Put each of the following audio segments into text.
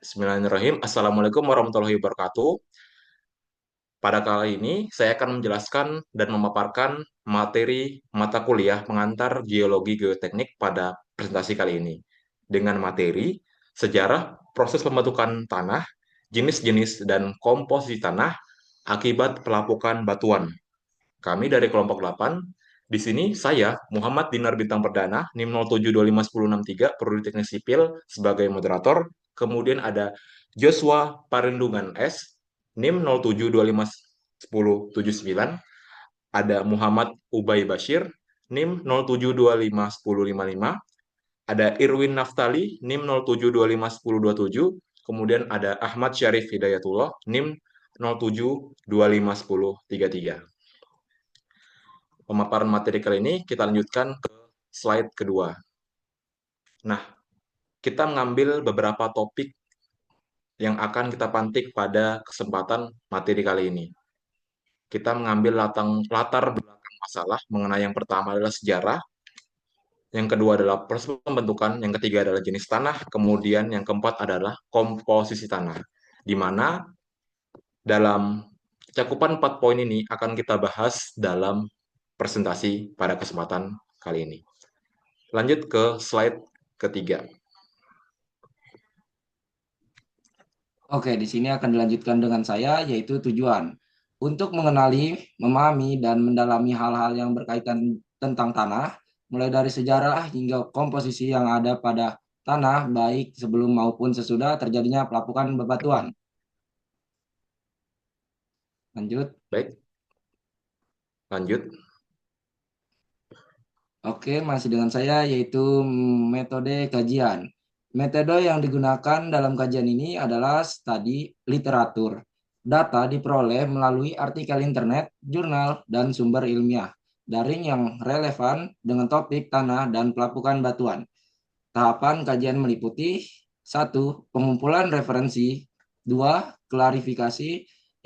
Bismillahirrahmanirrahim. Assalamualaikum warahmatullahi wabarakatuh. Pada kali ini, saya akan menjelaskan dan memaparkan materi mata kuliah pengantar geologi geoteknik pada presentasi kali ini. Dengan materi sejarah proses pembentukan tanah, jenis-jenis dan komposisi tanah akibat pelapukan batuan. Kami dari kelompok 8. Di sini saya, Muhammad Dinar Bintang Perdana, NIM 07251063, Prodi Teknik Sipil, sebagai moderator. Kemudian ada Joshua Parendungan S, NIM 07251079. Ada Muhammad Ubay Bashir, NIM 07251055. Ada Irwin Naftali, NIM 07251027. Kemudian ada Ahmad Syarif Hidayatullah, NIM 07251033. Pemaparan materi kali ini kita lanjutkan ke slide kedua. Nah, kita mengambil beberapa topik yang akan kita pantik pada kesempatan materi kali ini. Kita mengambil latar belakang masalah mengenai yang pertama adalah sejarah, yang kedua adalah proses pembentukan, yang ketiga adalah jenis tanah, kemudian yang keempat adalah komposisi tanah. Di mana dalam cakupan 4 poin ini akan kita bahas dalam presentasi pada kesempatan kali ini. Lanjut ke slide ketiga. Oke, di sini akan dilanjutkan dengan saya, yaitu tujuan. Untuk mengenali, memahami, dan mendalami hal-hal yang berkaitan tentang tanah, mulai dari sejarah hingga komposisi yang ada pada tanah, baik sebelum maupun sesudah terjadinya pelapukan bebatuan. Lanjut. Baik, lanjut. Oke, masih dengan saya, yaitu metode kajian. Metode yang digunakan dalam kajian ini adalah studi literatur. Data diperoleh melalui artikel internet, jurnal, dan sumber ilmiah daring yang relevan dengan topik tanah dan pelapukan batuan. Tahapan kajian meliputi: 1. Pengumpulan referensi. 2. Klarifikasi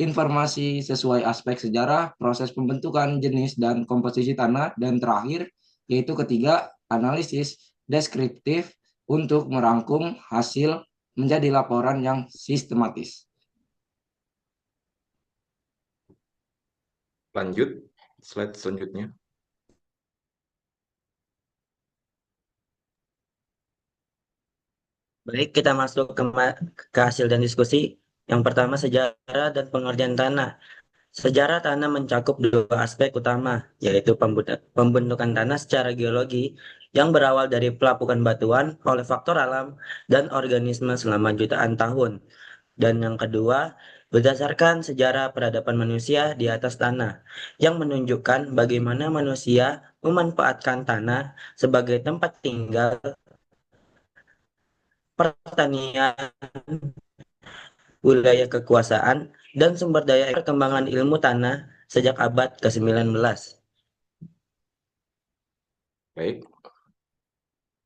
informasi sesuai aspek sejarah, proses pembentukan jenis dan komposisi tanah, dan terakhir, yaitu ketiga, analisis deskriptif untuk merangkum hasil menjadi laporan yang sistematis. Lanjut, slide selanjutnya. Baik, kita masuk ke hasil dan diskusi. Yang pertama, sejarah dan pengertian tanah. Sejarah tanah mencakup dua aspek utama, yaitu pembentukan tanah secara geologi yang berawal dari pelapukan batuan oleh faktor alam dan organisme selama jutaan tahun. Dan yang kedua, berdasarkan sejarah peradaban manusia di atas tanah, yang menunjukkan bagaimana manusia memanfaatkan tanah sebagai tempat tinggal, pertanian, wilayah kekuasaan, dan sumber daya perkembangan ilmu tanah sejak abad ke-19. Baik.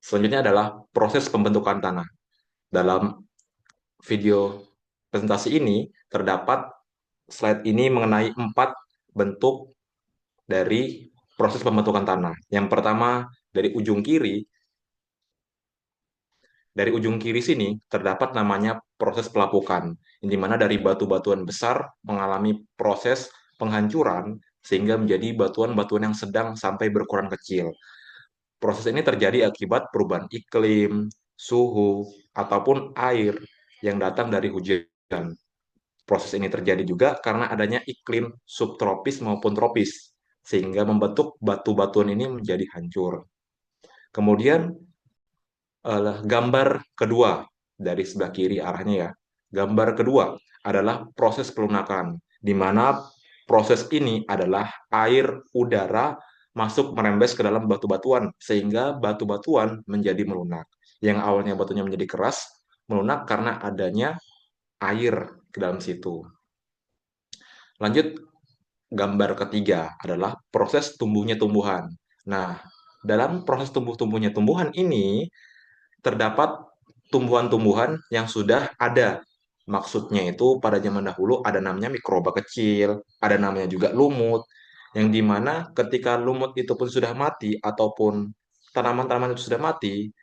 Selanjutnya adalah proses pembentukan tanah. Dalam video presentasi ini terdapat slide ini mengenai 4 bentuk dari proses pembentukan tanah. Yang pertama dari ujung kiri. Dari ujung kiri sini terdapat namanya proses pelapukan, di mana dari batu-batuan besar mengalami proses penghancuran sehingga menjadi batuan-batuan yang sedang sampai berukuran kecil. Proses ini terjadi akibat perubahan iklim, suhu, ataupun air yang datang dari hujan. Proses ini terjadi juga karena adanya iklim subtropis maupun tropis, sehingga membentuk batu-batuan ini menjadi hancur. Kemudian gambar kedua dari sebelah kiri arahnya ya. Gambar kedua adalah proses pelunakan, di mana proses ini adalah air udara masuk merembes ke dalam batu-batuan, sehingga batu-batuan menjadi melunak. Yang awalnya batunya menjadi keras, melunak karena adanya air ke dalam situ. Lanjut, gambar ketiga adalah proses tumbuhnya tumbuhan. Nah, dalam proses tumbuhnya tumbuhan ini, terdapat tumbuhan-tumbuhan yang sudah ada. Maksudnya itu pada zaman dahulu ada namanya mikroba kecil, ada namanya juga lumut, yang dimana ketika lumut itu pun sudah mati ataupun tanaman-tanaman itu sudah mati,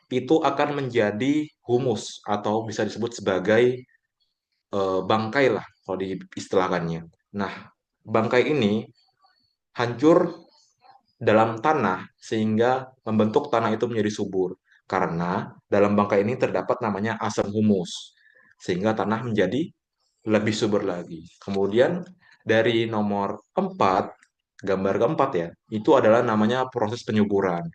itu akan menjadi humus atau bisa disebut sebagai bangkai lah kalau diistilahkannya. Nah, bangkai ini hancur dalam tanah sehingga membentuk tanah itu menjadi subur. Karena dalam bangkai ini terdapat namanya asam humus sehingga tanah menjadi lebih subur lagi. Kemudian dari nomor 4, gambar keempat ya, itu adalah namanya proses penyuburan.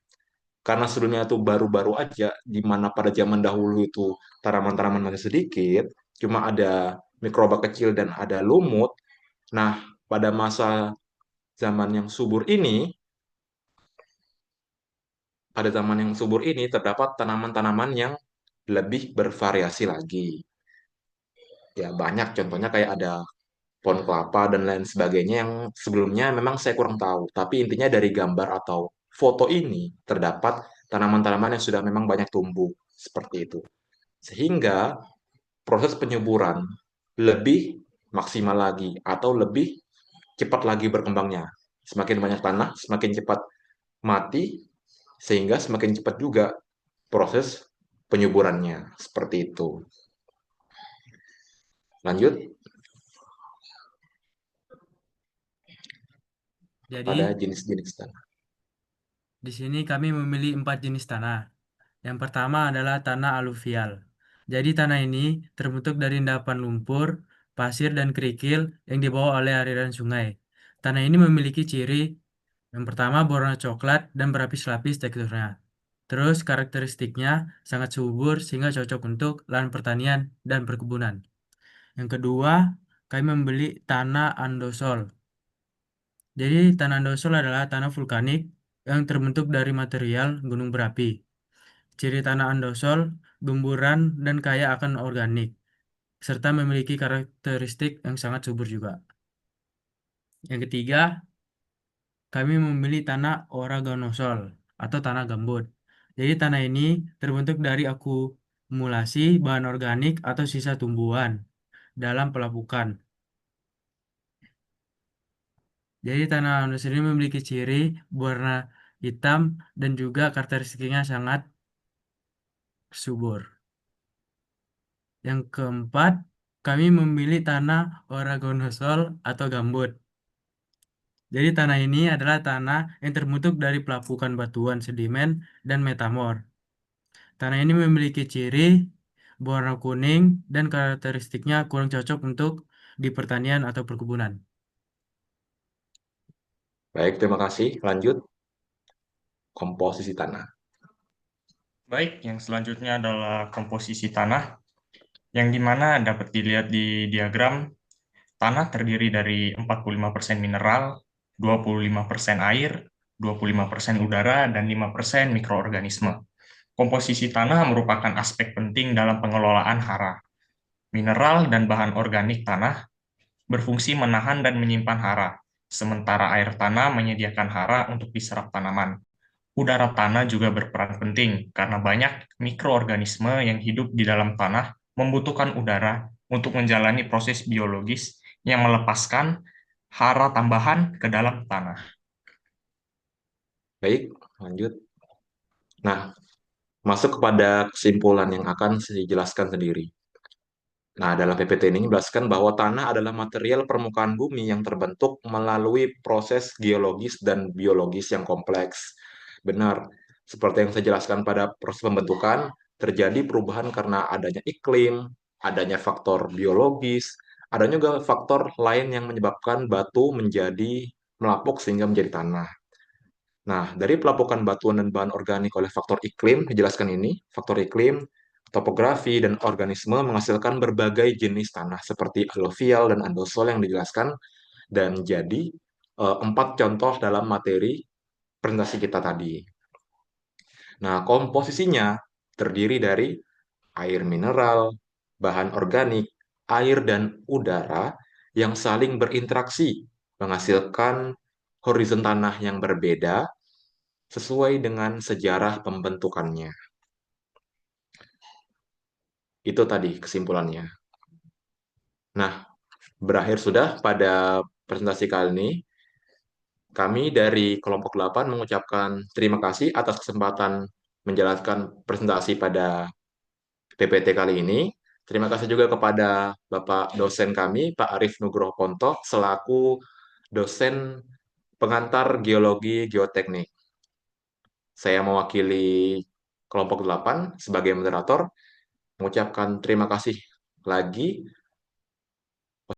Karena sebelumnya itu baru-baru aja, di mana pada zaman dahulu itu tanaman-tanaman masih sedikit, cuma ada mikroba kecil dan ada lumut. Nah, pada masa zaman yang subur ini, pada zaman yang subur ini terdapat tanaman-tanaman yang lebih bervariasi lagi. Ya, banyak contohnya kayak ada pohon kelapa dan lain sebagainya yang sebelumnya memang saya kurang tahu. Tapi intinya dari gambar atau foto ini terdapat tanaman-tanaman yang sudah memang banyak tumbuh seperti itu. Sehingga proses penyuburan lebih maksimal lagi atau lebih cepat lagi berkembangnya. Semakin banyak tanah, semakin cepat mati, sehingga semakin cepat juga proses penyuburannya. Seperti itu. Lanjut Jadi, pada jenis-jenis tanah. di sini kami memilih 4 jenis tanah. Yang pertama adalah tanah aluvial. Jadi tanah ini terbentuk dari endapan lumpur, pasir, dan kerikil yang dibawa oleh aliran sungai. Tanah ini memiliki ciri yang pertama berwarna coklat dan berlapis-lapis teksturnya. Terus karakteristiknya sangat subur sehingga cocok untuk lahan pertanian dan perkebunan. Yang kedua, kami membeli tanah andosol. Jadi tanah andosol adalah tanah vulkanik yang terbentuk dari material gunung berapi. Ciri tanah andosol gemburan dan kaya akan organik, serta memiliki karakteristik yang sangat subur juga. Yang ketiga, kami memilih tanah organosul atau tanah gambut. Jadi tanah ini terbentuk dari akumulasi bahan organik atau sisa tumbuhan dalam pelapukan. Jadi tanah andosol ini memiliki ciri warna hitam dan juga karakteristiknya sangat subur. Yang keempat, kami memilih tanah organosul atau gambut. Jadi tanah ini adalah tanah yang terbentuk dari pelapukan batuan sedimen dan metamor. Tanah ini memiliki ciri berwarna kuning dan karakteristiknya kurang cocok untuk di pertanian atau perkebunan. Baik, terima kasih. Lanjut, komposisi tanah. Baik, yang selanjutnya adalah komposisi tanah, yang dimana dapat dilihat di diagram, tanah terdiri dari 45% mineral, 25% air, 25% udara, dan 5% mikroorganisme. Komposisi tanah merupakan aspek penting dalam pengelolaan hara. Mineral dan bahan organik tanah berfungsi menahan dan menyimpan hara, sementara air tanah menyediakan hara untuk diserap tanaman. Udara tanah juga berperan penting karena banyak mikroorganisme yang hidup di dalam tanah membutuhkan udara untuk menjalani proses biologis yang melepaskan hara tambahan ke dalam tanah. Baik, lanjut. Nah, masuk kepada kesimpulan yang akan saya jelaskan sendiri. Nah, dalam PPT ini menjelaskan bahwa tanah adalah material permukaan bumi yang terbentuk melalui proses geologis dan biologis yang kompleks. Benar, seperti yang saya jelaskan pada proses pembentukan, terjadi perubahan karena adanya iklim, adanya faktor biologis, ada juga faktor lain yang menyebabkan batu menjadi melapuk sehingga menjadi tanah. Nah, dari pelapukan batuan dan bahan organik oleh faktor iklim, dijelaskan ini, faktor iklim, topografi, dan organisme menghasilkan berbagai jenis tanah seperti aluvial dan andosol yang dijelaskan, dan jadi 4 contoh dalam materi presentasi kita tadi. Nah, komposisinya terdiri dari air mineral, bahan organik, air, dan udara yang saling berinteraksi, menghasilkan horizon tanah yang berbeda sesuai dengan sejarah pembentukannya. Itu tadi kesimpulannya. Nah, berakhir sudah pada presentasi kali ini. Kami dari kelompok 8 mengucapkan terima kasih atas kesempatan menjelaskan presentasi pada PPT kali ini. Terima kasih juga kepada Bapak dosen kami, Pak Arif Nugroho Ponto, selaku dosen pengantar geologi geoteknik. Saya mewakili kelompok 8 sebagai moderator, mengucapkan terima kasih lagi